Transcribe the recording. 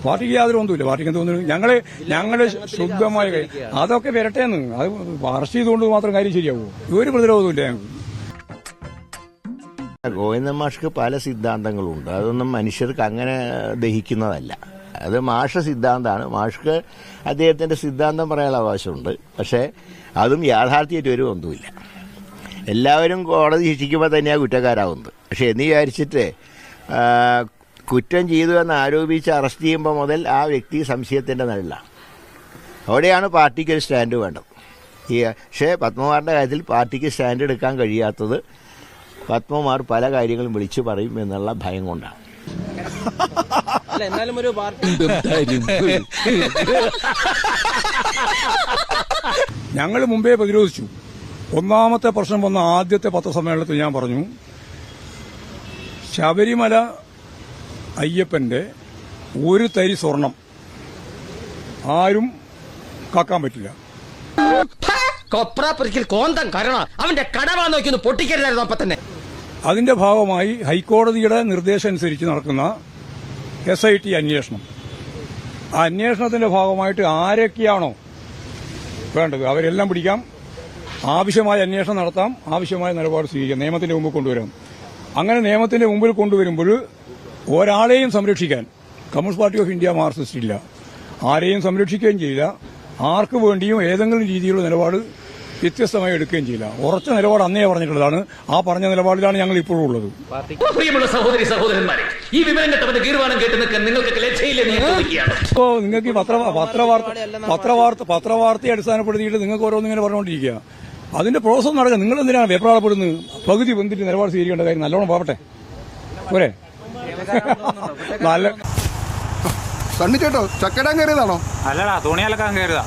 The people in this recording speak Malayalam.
പാർട്ടിക്ക് യാതൊരു ഒന്നുമില്ല. പാർട്ടിക്ക് തോന്നുന്നു ഞങ്ങള് ശുദ്ധമായ അതൊക്കെ വരട്ടേന്ന്. അത് അറസ്റ്റ് ചെയ്തുകൊണ്ട് മാത്രം കാര്യം ശരിയാവൂ? ഒരു പ്രതിരോധമില്ല ഞങ്ങൾക്ക്. ഗോവിന്ദൻ മാഷ്ക്ക് പല സിദ്ധാന്തങ്ങളുണ്ട്. അതൊന്നും മനുഷ്യർക്ക് അങ്ങനെ ദഹിക്കുന്നതല്ല. അത് മാഷ സിദ്ധാന്തമാണ്. മാഷ്ക്ക് അദ്ദേഹത്തിന്റെ സിദ്ധാന്തം പറയാനുള്ള അവകാശമുണ്ട്. പക്ഷേ അതും യാഥാർത്ഥ്യമായിട്ട് ഒരു ബന്ധവുമില്ല. എല്ലാവരും കോടതി ശിക്ഷിക്കുമ്പോൾ തന്നെയാണ് കുറ്റക്കാരാവുന്നത്. പക്ഷെ എന്ന് വിചാരിച്ചിട്ട് കുറ്റം ചെയ്തു എന്ന് ആരോപിച്ച് അറസ്റ്റ് ചെയ്യുമ്പോൾ മുതൽ ആ വ്യക്തി സംശയത്തിന്റെ നിഴലാണ്. അവിടെയാണ് പാർട്ടിക്ക് ഒരു സ്റ്റാൻഡ് വേണ്ടത്. പക്ഷേ പത്മകുമാറിന്റെ കാര്യത്തിൽ പാർട്ടിക്ക് സ്റ്റാൻഡ് എടുക്കാൻ കഴിയാത്തത് പത്മകുമാർ പല കാര്യങ്ങളും വിളിച്ചു പറയും എന്നുള്ള ഭയം കൊണ്ടാണ്. ഞങ്ങൾ മുമ്പേ പ്രതിരോധിച്ചു. ഒന്നാമത്തെ പ്രശ്നം വന്ന ആദ്യത്തെ പത്രസമ്മേളനത്തിൽ ഞാൻ പറഞ്ഞു, ശബരിമല അയ്യപ്പന്റെ ഒരു തരി സ്വർണം ആരും കാക്കാൻ പറ്റില്ല. അവന്റെ കടവാ നോക്കി പൊട്ടിക്കരുതായിരുന്നു അപ്പൊ തന്നെ. അതിന്റെ ഭാഗമായി ഹൈക്കോടതിയുടെ നിർദ്ദേശം അനുസരിച്ച് നടക്കുന്ന SIT അന്വേഷണം, ആ അന്വേഷണത്തിന്റെ ഭാഗമായിട്ട് ആരൊക്കെയാണോ വേണ്ടത് അവരെല്ലാം പിടിക്കാം, ആവശ്യമായ അന്വേഷണം നടത്താം, ആവശ്യമായ നിലപാട് സ്വീകരിക്കാം, നിയമത്തിന്റെ മുമ്പിൽ കൊണ്ടുവരാം. അങ്ങനെ നിയമത്തിന്റെ മുമ്പിൽ കൊണ്ടുവരുമ്പോൾ ഒരാളെയും സംരക്ഷിക്കാൻ communist party of India Marxist ഇല്ല. ആരെയും സംരക്ഷിക്കുകയും ചെയ്യില്ല. ആർക്ക് വേണ്ടിയും ഏതെങ്കിലും രീതിയിലുള്ള നിലപാട് വ്യത്യസ്തമായി എടുക്കുകയും ചെയ്യില്ല. ഉറച്ച നിലപാട് അന്നേ പറഞ്ഞിട്ടുള്ളതാണ്. ആ പറഞ്ഞ നിലപാടിലാണ് ഞങ്ങൾ ഇപ്പോഴും ഉള്ളത്. പ്രിയമുള്ള സഹോദരി സഹോദരന്മാരെ, ഈ വിവരം കേട്ടവന്റെ ഗീർവാണം കേട്ട് നിൽക്കാൻ നിങ്ങൾക്ക് ലജ്ജയില്ലെന്ന് ഞാൻ ചോദിക്കുകയാണ്. ഇപ്പോ നിങ്ങൾക്ക് പത്രവാർത്തയെ അടിസ്ഥാനപ്പെടുത്തിയിട്ട് നിങ്ങൾക്ക് ഓരോന്നിങ്ങനെ പറഞ്ഞുകൊണ്ടിരിക്കുക. അതിന്റെ പ്രോസസ് നടക്കുക. നിങ്ങൾ എന്തിനാണ് വെപ്രാളപ്പെടുന്നത്? പകുതി വന്നിട്ട് നിലപാട് സ്വീകരിക്കേണ്ട കാര്യം നല്ലോണം പാവട്ടെ പോരെ. നല്ല സണ്ണിച്ചേട്ടോ ചക്കടാൻ കയറിയതാണോ? അല്ലടാ, തുണിയലക്കാൻ കയറിയതാ.